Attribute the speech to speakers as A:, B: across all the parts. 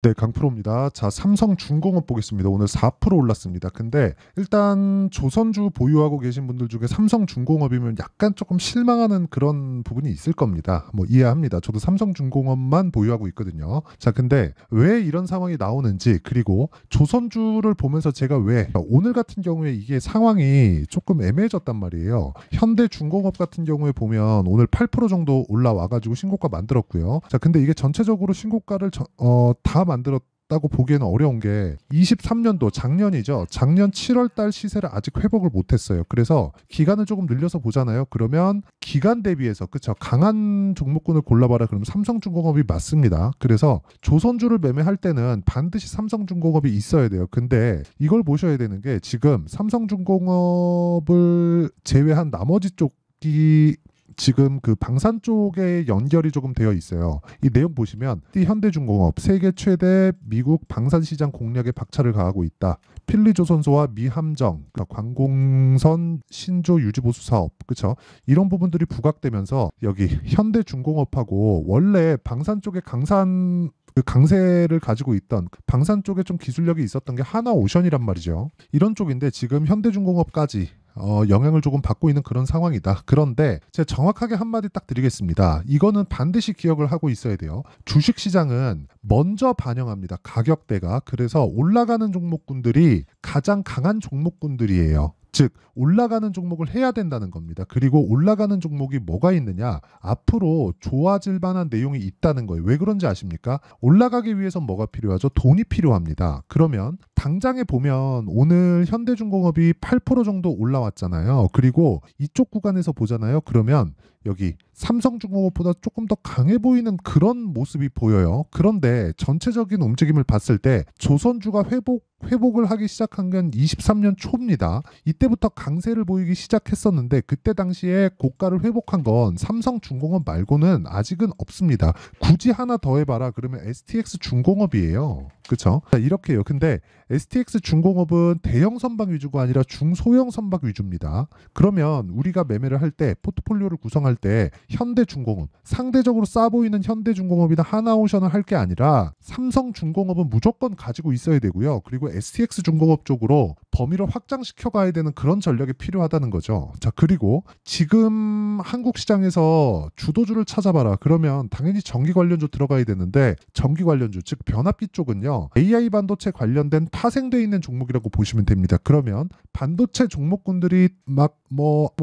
A: 네, 강프로입니다. 자, 삼성중공업 보겠습니다. 오늘 4% 올랐습니다. 근데 일단 조선주 보유하고 계신 분들 중에 삼성중공업이면 약간 조금 실망하는 그런 부분이 있을 겁니다. 뭐 이해합니다. 저도 삼성중공업만 보유하고 있거든요. 자, 근데 왜 이런 상황이 나오는지, 그리고 조선주를 보면서 제가 왜 오늘 같은 경우에 이게 상황이 조금 애매해졌단 말이에요. 현대중공업 같은 경우에 보면 오늘 8% 정도 올라와가지고 신고가 만들었고요. 자, 근데 이게 전체적으로 신고가를 다 만들었다고 보기에는 어려운 게 23년도 작년이죠. 작년 7월 달 시세를 아직 회복을 못했어요. 그래서 기간을 조금 늘려서 보잖아요. 그러면 기간 대비해서 그쵸, 강한 종목군을 골라봐라. 그러면 삼성중공업이 맞습니다. 그래서 조선주를 매매할 때는 반드시 삼성중공업이 있어야 돼요. 근데 이걸 보셔야 되는 게 지금 삼성중공업을 제외한 나머지 쪽이 지금 그 방산 쪽에 연결이 조금 되어 있어요. 이 내용 보시면 현대중공업 세계 최대 미국 방산 시장 공략에 박차를 가하고 있다. 필리조선소와 미함정, 그러니까 관공선 신조 유지보수 사업, 그렇죠? 이런 부분들이 부각되면서 여기 현대중공업하고 원래 방산 쪽에 그 강세를 가지고 있던 방산 쪽에 좀 기술력이 있었던 게 하나오션이란 말이죠. 이런 쪽인데 지금 현대중공업까지 영향을 조금 받고 있는 그런 상황이다. 그런데 제가 정확하게 한마디 딱 드리겠습니다. 이거는 반드시 기억을 하고 있어야 돼요. 주식시장은 먼저 반영합니다. 가격대가. 그래서 올라가는 종목군들이 가장 강한 종목군들이에요. 즉 올라가는 종목을 해야 된다는 겁니다. 그리고 올라가는 종목이 뭐가 있느냐? 앞으로 좋아질 만한 내용이 있다는 거예요. 왜 그런지 아십니까? 올라가기 위해서 뭐가 필요하죠? 돈이 필요합니다. 그러면 당장에 보면 오늘 현대중공업이 8% 정도 올라왔잖아요. 그리고 이쪽 구간에서 보잖아요. 그러면 여기 삼성중공업보다 조금 더 강해 보이는 그런 모습이 보여요. 그런데 전체적인 움직임을 봤을 때 조선주가 회복을 하기 시작한 건 23년 초입니다. 이때부터 강세를 보이기 시작했었는데 그때 당시에 고가를 회복한 건 삼성중공업 말고는 아직은 없습니다. 굳이 하나 더 해봐라. 그러면 STX중공업이에요. 그렇죠? 이렇게요. 근데 STX중공업은 대형 선박 위주가 아니라 중소형 선박 위주입니다. 그러면 우리가 매매를 할 때 포트폴리오를 구성할 때 현대중공업, 상대적으로 싸 보이는 현대중공업이나 하나오션을 할 게 아니라 삼성중공업은 무조건 가지고 있어야 되고요. 그리고 STX중공업 쪽으로 범위를 확장시켜 가야 되는 그런 전략이 필요하다는 거죠. 자, 그리고 지금 한국 시장에서 주도주를 찾아봐라. 그러면 당연히 전기 관련주 들어가야 되는데 전기 관련주, 즉 변압기 쪽은요. AI 반도체 관련된 파생돼 있는 종목이라고 보시면 됩니다. 그러면 반도체 종목군들이 막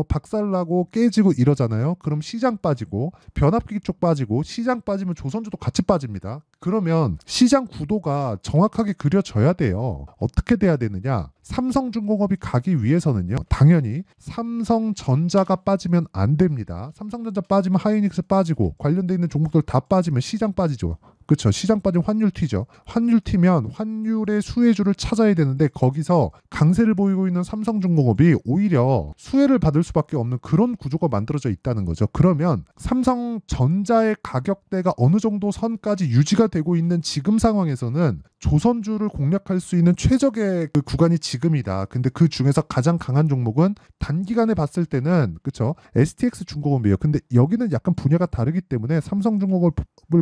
A: 박살나고 깨지고 이러잖아요. 그럼 시장 빠지고 변압기 쪽 빠지고 시장 빠지면 조선주도 같이 빠집니다. 그러면 시장 구도가 정확하게 그려져야 돼요. 어떻게 돼야 되느냐? 삼성중공업이 가기 위해서는요. 당연히 삼성전자가 빠지면 안 됩니다. 삼성전자 빠지면 하이닉스 빠지고 관련돼 있는 종목들 다 빠지면 시장 빠지죠. 그렇죠. 시장 빠지면 환율 튀죠. 환율 튀면 환율의 수혜주를 찾아야 되는데 거기서 강세를 보이고 있는 삼성중공업이 오히려 수혜를 받을 수밖에 없는 그런 구조가 만들어져 있다는 거죠. 그러면 삼성전자의 가격대가 어느 정도 선까지 유지가 되고 있는 지금 상황에서는 조선주를 공략할 수 있는 최적의 그 구간이 지금이다. 근데 그 중에서 가장 강한 종목은 단기간에 봤을 때는 그렇죠. STX 중공업이에요. 근데 여기는 약간 분야가 다르기 때문에 삼성중공업을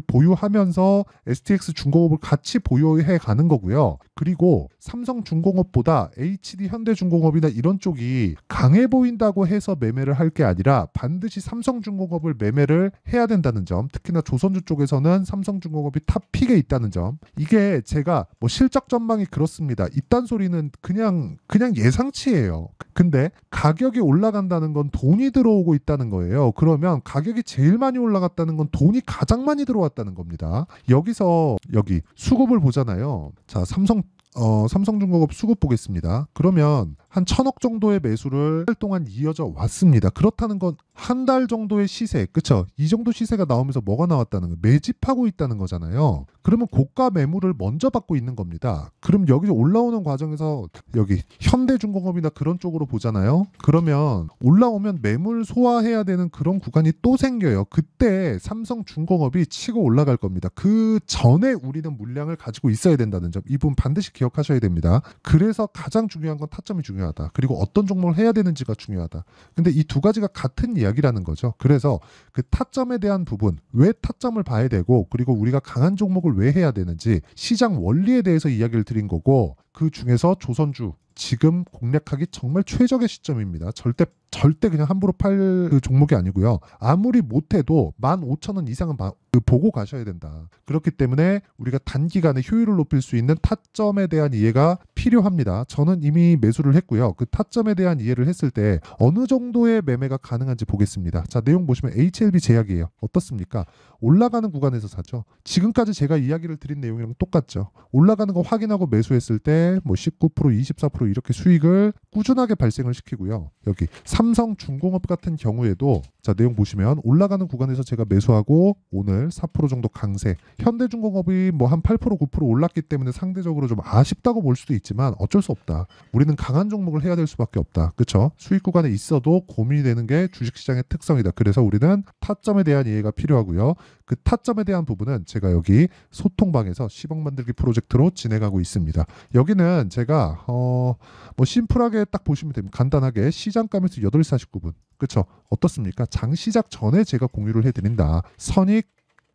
A: 보유하면서 STX 중공업을 같이 보유해 가는 거고요. 그리고 삼성중공업보다 HD 현대중공업이나 이런 쪽이 강해 보인다고 해서 매매를 할 게 아니라 반드시 삼성중공업을 매매를 해야 된다는 점. 특히나 조선주 쪽에서는 삼성중공업이 탑픽에 있다는 점. 이게 제가 뭐 실적 전망이 그렇습니다. 이딴 소리는 그냥 예상치예요. 근데 가격이 올라간다는 건 돈이 들어오고 있다는 거예요. 그러면 가격이 제일 많이 올라갔다는 건 돈이 가장 많이 들어왔다는 겁니다. 여기서 여기 수급을 보잖아요. 자, 삼성중공업 수급 보겠습니다. 그러면 한 1,000억 정도의 매수를 한 달 동안 이어져 왔습니다. 그렇다는 건 한 달 정도의 시세, 그쵸? 이 정도 시세가 나오면서 뭐가 나왔다는 거? 매집하고 있다는 거잖아요. 그러면 고가 매물을 먼저 받고 있는 겁니다. 그럼 여기서 올라오는 과정에서 여기 현대중공업이나 그런 쪽으로 보잖아요. 그러면 올라오면 매물 소화해야 되는 그런 구간이 또 생겨요. 그때 삼성중공업이 치고 올라갈 겁니다. 그 전에 우리는 물량을 가지고 있어야 된다는 점. 이 부분 반드시 기억하셔야 됩니다. 그래서 가장 중요한 건 타점이 중요하다. 중요하다. 그리고 어떤 종목을 해야 되는지가 중요하다. 근데 이 두 가지가 같은 이야기라는 거죠. 그래서 그 타점에 대한 부분, 왜 타점을 봐야 되고 그리고 우리가 강한 종목을 왜 해야 되는지 시장 원리에 대해서 이야기를 드린 거고 그 중에서 조선주 지금 공략하기 정말 최적의 시점입니다. 절대 그냥 함부로 팔 그 종목이 아니고요. 아무리 못해도 15,000원 이상은 보고 가셔야 된다. 그렇기 때문에 우리가 단기간에 효율을 높일 수 있는 타점에 대한 이해가 필요합니다. 저는 이미 매수를 했고요. 그 타점에 대한 이해를 했을 때 어느 정도의 매매가 가능한지 보겠습니다. 자, 내용 보시면 HLB 제약이에요. 어떻습니까? 올라가는 구간에서 사죠. 지금까지 제가 이야기를 드린 내용이랑 똑같죠. 올라가는 거 확인하고 매수했을 때 뭐 19%, 24% 이렇게 수익을 꾸준하게 발생을 시키고요. 여기 삼성중공업 같은 경우에도 자, 내용 보시면 올라가는 구간에서 제가 매수하고 오늘 4% 정도 강세. 현대중공업이 뭐 한 8%, 9% 올랐기 때문에 상대적으로 좀 아쉽다고 볼 수도 있지만 어쩔 수 없다. 우리는 강한 종목을 해야 될 수밖에 없다. 그렇죠? 수익 구간에 있어도 고민이 되는 게 주식시장의 특성이다. 그래서 우리는 타점에 대한 이해가 필요하고요. 그 타점에 대한 부분은 제가 여기 소통방에서 10억 만들기 프로젝트로 진행하고 있습니다. 여기는 제가 뭐 심플하게 딱 보시면 됩니다. 간단하게 시장가면서 8시 49분. 그렇죠? 어떻습니까? 장 시작 전에 제가 공유를 해드린다. 선익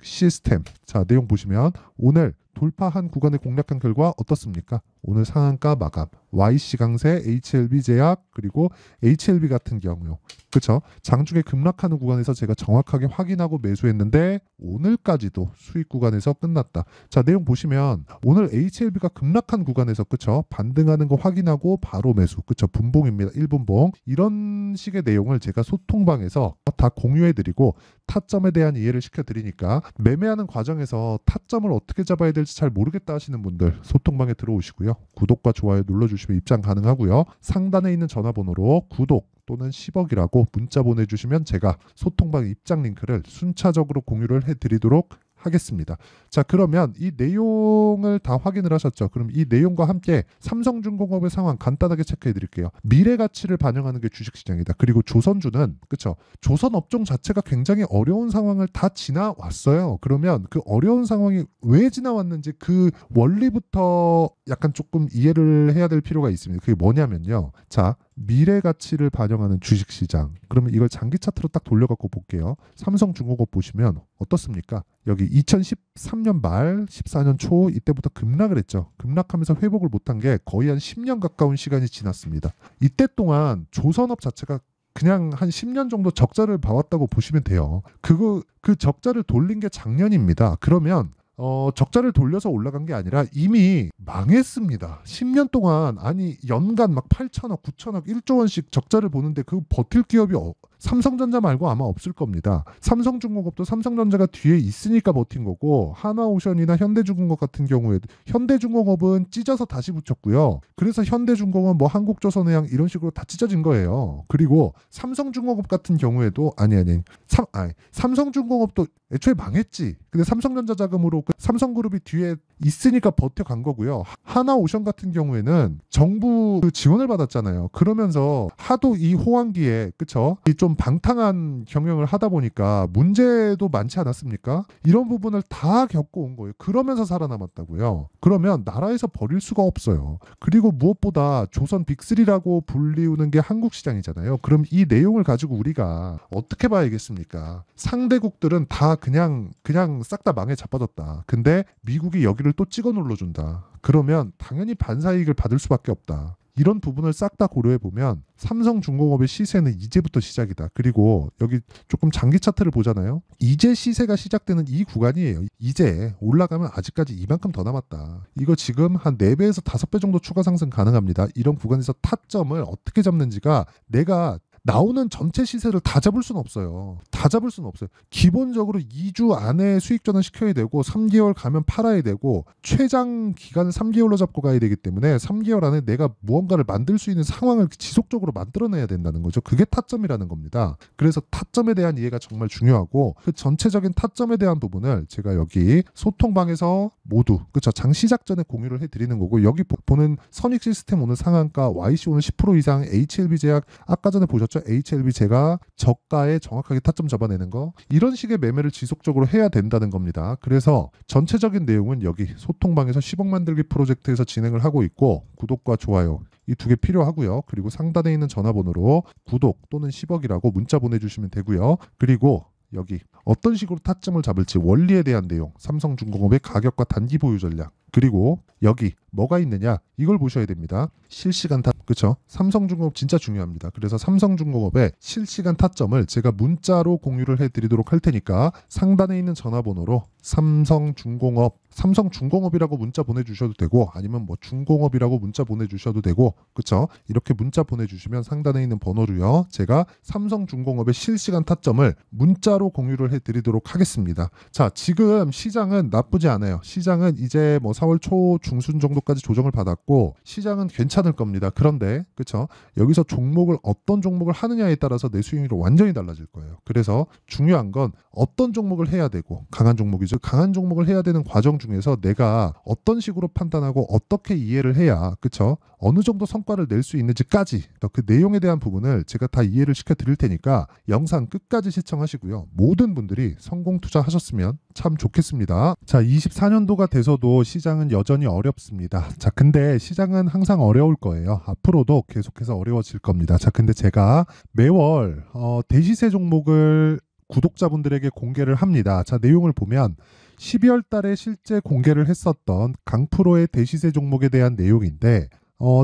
A: 시스템. 자, 내용 보시면 오늘 돌파한 구간을 공략한 결과 어떻습니까? 오늘 상한가 마감, YC 강세, HLB 제약, 그리고 HLB 같은 경우요. 그렇죠? 장중에 급락하는 구간에서 제가 정확하게 확인하고 매수했는데 오늘까지도 수익 구간에서 끝났다. 자, 내용 보시면 오늘 HLB가 급락한 구간에서 그렇죠? 반등하는 거 확인하고 바로 매수. 그렇죠? 분봉입니다. 1분봉. 이런 식의 내용을 제가 소통방에서 다 공유해 드리고 타점에 대한 이해를 시켜 드리니까 매매하는 과정에서 타점을 어떻게 잡아야 될지 잘 모르겠다 하시는 분들 소통방에 들어오시고요. 구독과 좋아요 눌러주시면 입장 가능하고요. 상단에 있는 전화번호로 구독 또는 10억이라고 문자 보내주시면 제가 소통방 입장 링크를 순차적으로 공유를 해드리도록 하겠습니다. 자, 그러면 이 내용을 다 확인을 하셨죠? 그럼 이 내용과 함께 삼성중공업의 상황 간단하게 체크해 드릴게요. 미래 가치를 반영하는 게 주식시장이다. 그리고 조선주는 그렇죠? 조선 업종 자체가 굉장히 어려운 상황을 다 지나왔어요. 그러면 그 어려운 상황이 왜 지나왔는지 그 원리부터 약간 조금 이해를 해야 될 필요가 있습니다. 그게 뭐냐면요. 자, 미래 가치를 반영하는 주식시장. 그러면 이걸 장기 차트로 딱 돌려갖고 볼게요. 삼성중공업 보시면 어떻습니까? 여기 2013년 말 14년 초 이때부터 급락을 했죠. 급락하면서 회복을 못한 게 거의 한 10년 가까운 시간이 지났습니다. 이때 동안 조선업 자체가 그냥 한 10년 정도 적자를 봐왔다고 보시면 돼요. 그 적자를 돌린 게 작년입니다. 그러면 적자를 돌려서 올라간 게 아니라 이미 망했습니다. 10년 동안 아니 연간 막 8천억, 9천억, 1조 원씩 적자를 보는데 그 버틸 기업이 삼성전자 말고 아마 없을 겁니다. 삼성중공업도 삼성전자가 뒤에 있으니까 버틴 거고 한화오션이나 현대중공업 같은 경우에도 현대중공업은 찢어서 다시 붙였고요. 그래서 현대중공업 뭐 한국조선해양 이런 식으로 다 찢어진 거예요. 그리고 삼성중공업 같은 경우에도 삼성중공업도 애초에 망했지. 근데 삼성전자 자금으로 삼성그룹이 뒤에 있으니까 버텨간 거고요. 하나오션 같은 경우에는 정부 지원을 받았잖아요. 그러면서 하도 이 호황기에 그쵸? 좀 방탕한 경영을 하다 보니까 문제도 많지 않았습니까? 이런 부분을 다 겪어온 거예요. 그러면서 살아남았다고요. 그러면 나라에서 버릴 수가 없어요. 그리고 무엇보다 조선 빅3라고 불리우는 게 한국 시장이잖아요. 그럼 이 내용을 가지고 우리가 어떻게 봐야겠습니까? 상대국들은 다 그냥 싹 다 망에 자빠졌다. 근데 미국이 여기를 또 찍어 눌러준다. 그러면 당연히 반사이익을 받을 수밖에 없다. 이런 부분을 싹 다 고려해 보면 삼성중공업의 시세는 이제부터 시작이다. 그리고 여기 조금 장기 차트를 보잖아요. 이제 시세가 시작되는 이 구간이에요. 이제 올라가면 아직까지 이만큼 더 남았다. 이거 지금 한 4배에서 5배 정도 추가 상승 가능합니다. 이런 구간에서 타점을 어떻게 잡는지가 내가 나오는 전체 시세를 다 잡을 수는 없어요. 다 잡을 수는 없어요. 기본적으로 2주 안에 수익 전환 시켜야 되고 3개월 가면 팔아야 되고 최장 기간은 3개월로 잡고 가야 되기 때문에 3개월 안에 내가 무언가를 만들 수 있는 상황을 지속적으로 만들어내야 된다는 거죠. 그게 타점이라는 겁니다. 그래서 타점에 대한 이해가 정말 중요하고 그 전체적인 타점에 대한 부분을 제가 여기 소통방에서 모두 그렇죠. 장 시작 전에 공유를 해드리는 거고 여기 보는 선익 시스템 오늘 상한가 YC 오늘 10% 이상 HLB 제약 아까 전에 보셨죠? HLB 제가 저가에 정확하게 타점 잡아내는 거 이런 식의 매매를 지속적으로 해야 된다는 겁니다. 그래서 전체적인 내용은 여기 소통방에서 10억 만들기 프로젝트에서 진행을 하고 있고 구독과 좋아요 이 두 개 필요하고요. 그리고 상단에 있는 전화번호로 구독 또는 10억이라고 문자 보내주시면 되고요. 그리고 여기 어떤 식으로 타점을 잡을지 원리에 대한 내용, 삼성중공업의 가격과 단기 보유 전략, 그리고 여기 뭐가 있느냐 이걸 보셔야 됩니다. 실시간 그렇죠? 삼성중공업 진짜 중요합니다. 그래서 삼성중공업의 실시간 타점을 제가 문자로 공유를 해드리도록 할 테니까 상단에 있는 전화번호로 삼성중공업이라고 문자 보내주셔도 되고 아니면 뭐 중공업이라고 문자 보내주셔도 되고 그렇죠? 이렇게 문자 보내주시면 상단에 있는 번호로요. 제가 삼성중공업의 실시간 타점을 문자로 공유를 해드리도록 하겠습니다. 자, 지금 시장은 나쁘지 않아요. 시장은 이제 뭐 4월 초 중순 정도까지 조정을 받았고 시장은 괜찮을 겁니다. 그런데 그렇죠? 여기서 어떤 종목을 하느냐에 따라서 내 수익률이 완전히 달라질 거예요. 그래서 중요한 건 어떤 종목을 해야 되고 강한 종목이죠. 강한 종목을 해야 되는 과정 중에서 내가 어떤 식으로 판단하고 어떻게 이해를 해야 그렇죠? 어느 정도 성과를 낼 수 있는지까지 그 내용에 대한 부분을 제가 다 이해를 시켜 드릴 테니까 영상 끝까지 시청하시고요. 모든 분들이 성공 투자하셨으면 참 좋겠습니다. 자, 24년도가 돼서도 시장은 여전히 어렵습니다. 자, 근데 시장은 항상 어려울 거예요. 앞으로도 계속해서 어려워질 겁니다. 자, 근데 제가 매월 대시세 종목을 구독자분들에게 공개를 합니다. 자, 내용을 보면 12월 달에 실제 공개를 했었던 강프로의 대시세 종목에 대한 내용인데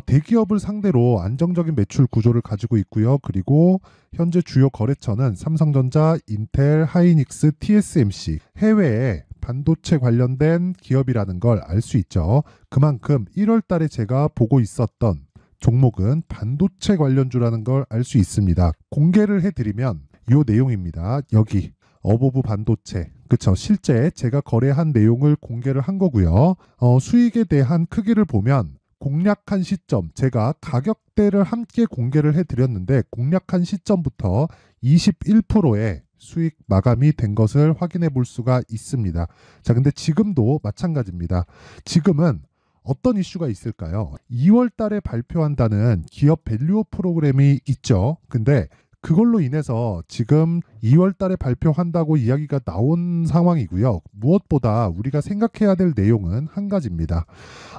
A: 대기업을 상대로 안정적인 매출 구조를 가지고 있고요. 그리고 현재 주요 거래처는 삼성전자, 인텔, 하이닉스, TSMC, 해외에 반도체 관련된 기업이라는 걸 알 수 있죠. 그만큼 1월 달에 제가 보고 있었던 종목은 반도체 관련주라는 걸 알 수 있습니다. 공개를 해드리면 이 내용입니다. 여기 어보브 반도체 그쵸? 실제 제가 거래한 내용을 공개를 한 거고요. 수익에 대한 크기를 보면 공략한 시점, 제가 가격대를 함께 공개를 해드렸는데 공략한 시점부터 21%의 수익 마감이 된 것을 확인해 볼 수가 있습니다. 자, 근데 지금도 마찬가지입니다. 지금은 어떤 이슈가 있을까요? 2월 달에 발표한다는 기업 밸류업 프로그램이 있죠. 근데 그걸로 인해서 지금 2월 달에 발표한다고 이야기가 나온 상황이고요. 무엇보다 우리가 생각해야 될 내용은 한 가지입니다.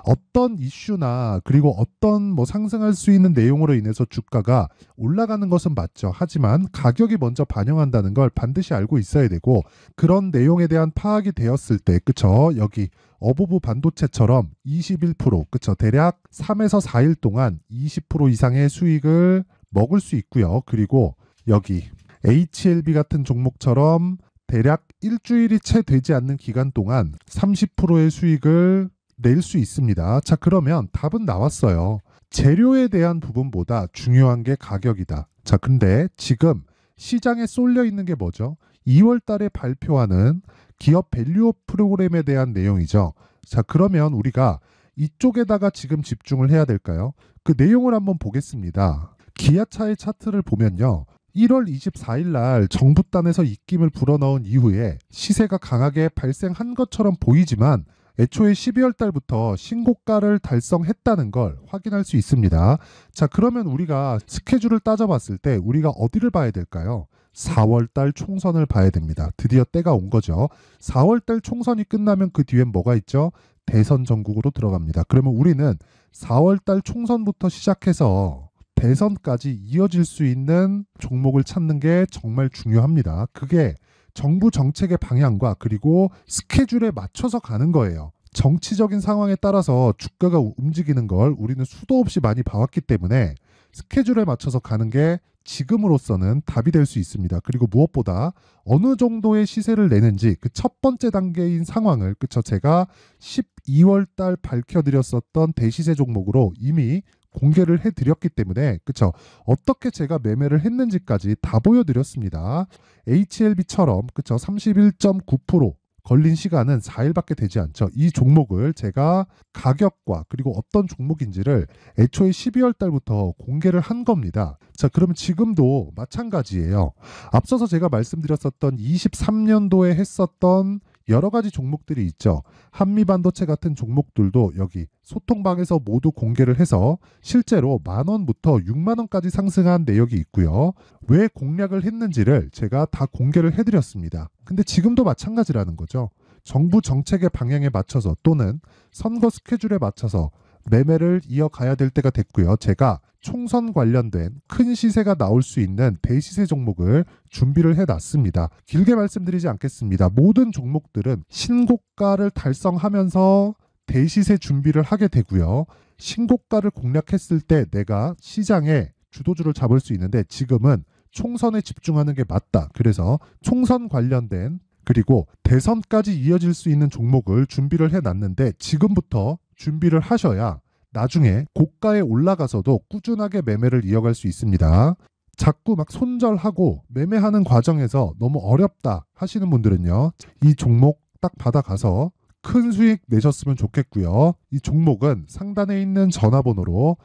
A: 어떤 이슈나 그리고 어떤 뭐 상승할 수 있는 내용으로 인해서 주가가 올라가는 것은 맞죠. 하지만 가격이 먼저 반영한다는 걸 반드시 알고 있어야 되고 그런 내용에 대한 파악이 되었을 때 그쵸? 여기 어보브 반도체처럼 21% 그쵸? 대략 3에서 4일 동안 20% 이상의 수익을 먹을 수 있고요. 그리고 여기 HLB 같은 종목처럼 대략 일주일이 채 되지 않는 기간 동안 30%의 수익을 낼 수 있습니다. 자, 그러면 답은 나왔어요. 재료에 대한 부분보다 중요한 게 가격이다. 자, 근데 지금 시장에 쏠려 있는 게 뭐죠? 2월 달에 발표하는 기업 밸류업 프로그램에 대한 내용이죠. 자, 그러면 우리가 이쪽에다가 지금 집중을 해야 될까요? 그 내용을 한번 보겠습니다. 기아차의 차트를 보면요. 1월 24일 날 정부단에서 입김을 불어넣은 이후에 시세가 강하게 발생한 것처럼 보이지만 애초에 12월 달부터 신고가를 달성했다는 걸 확인할 수 있습니다. 자, 그러면 우리가 스케줄을 따져봤을 때 우리가 어디를 봐야 될까요? 4월 달 총선을 봐야 됩니다. 드디어 때가 온 거죠. 4월 달 총선이 끝나면 그 뒤엔 뭐가 있죠? 대선 전국으로 들어갑니다. 그러면 우리는 4월 달 총선부터 시작해서 대선까지 이어질 수 있는 종목을 찾는 게 정말 중요합니다. 그게 정부 정책의 방향과 그리고 스케줄에 맞춰서 가는 거예요. 정치적인 상황에 따라서 주가가 움직이는 걸 우리는 수도 없이 많이 봐왔기 때문에 스케줄에 맞춰서 가는 게 지금으로서는 답이 될 수 있습니다. 그리고 무엇보다 어느 정도의 시세를 내는지 그 첫 번째 단계인 상황을 그쵸? 제가 12월 달 밝혀드렸었던 대시세 종목으로 이미 공개를 해드렸기 때문에 그쵸? 어떻게 제가 매매를 했는지까지 다 보여드렸습니다. HLB처럼 그쵸? 31.9% 걸린 시간은 4일밖에 되지 않죠. 이 종목을 제가 가격과 그리고 어떤 종목인지를 애초에 12월 달부터 공개를 한 겁니다. 자, 그러면 지금도 마찬가지예요. 앞서서 제가 말씀드렸었던 23년도에 했었던 여러 가지 종목들이 있죠. 한미반도체 같은 종목들도 여기 소통방에서 모두 공개를 해서 실제로 10,000원부터 60,000원까지 상승한 내역이 있고요. 왜 공략을 했는지를 제가 다 공개를 해드렸습니다. 근데 지금도 마찬가지라는 거죠. 정부 정책의 방향에 맞춰서 또는 선거 스케줄에 맞춰서 매매를 이어가야 될 때가 됐고요. 제가 총선 관련된 큰 시세가 나올 수 있는 대시세 종목을 준비를 해놨습니다. 길게 말씀드리지 않겠습니다. 모든 종목들은 신고가를 달성하면서 대시세 준비를 하게 되고요. 신고가를 공략했을 때 내가 시장에 주도주를 잡을 수 있는데 지금은 총선에 집중하는 게 맞다. 그래서 총선 관련된 그리고 대선까지 이어질 수 있는 종목을 준비를 해놨는데 지금부터 준비를 하셔야 나중에 고가에 올라가서도 꾸준하게 매매를 이어갈 수 있습니다. 자꾸 막 손절하고 매매하는 과정에서 너무 어렵다 하시는 분들은요. 이 종목 딱 받아가서 큰 수익 내셨으면 좋겠고요. 이 종목은 상단에 있는 전화번호로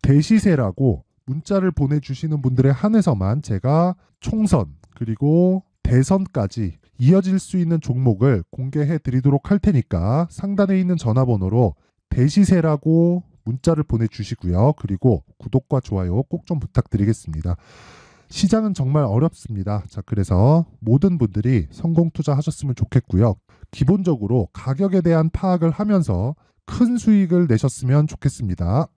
A: 대시세라고 문자를 보내주시는 분들에 한해서만 제가 총선 그리고 대선까지 이어질 수 있는 종목을 공개해 드리도록 할 테니까 상단에 있는 전화번호로 대시세라고 문자를 보내주시고요. 그리고 구독과 좋아요 꼭 좀 부탁드리겠습니다. 시장은 정말 어렵습니다. 자, 그래서 모든 분들이 성공 투자하셨으면 좋겠고요. 기본적으로 가격에 대한 파악을 하면서 큰 수익을 내셨으면 좋겠습니다.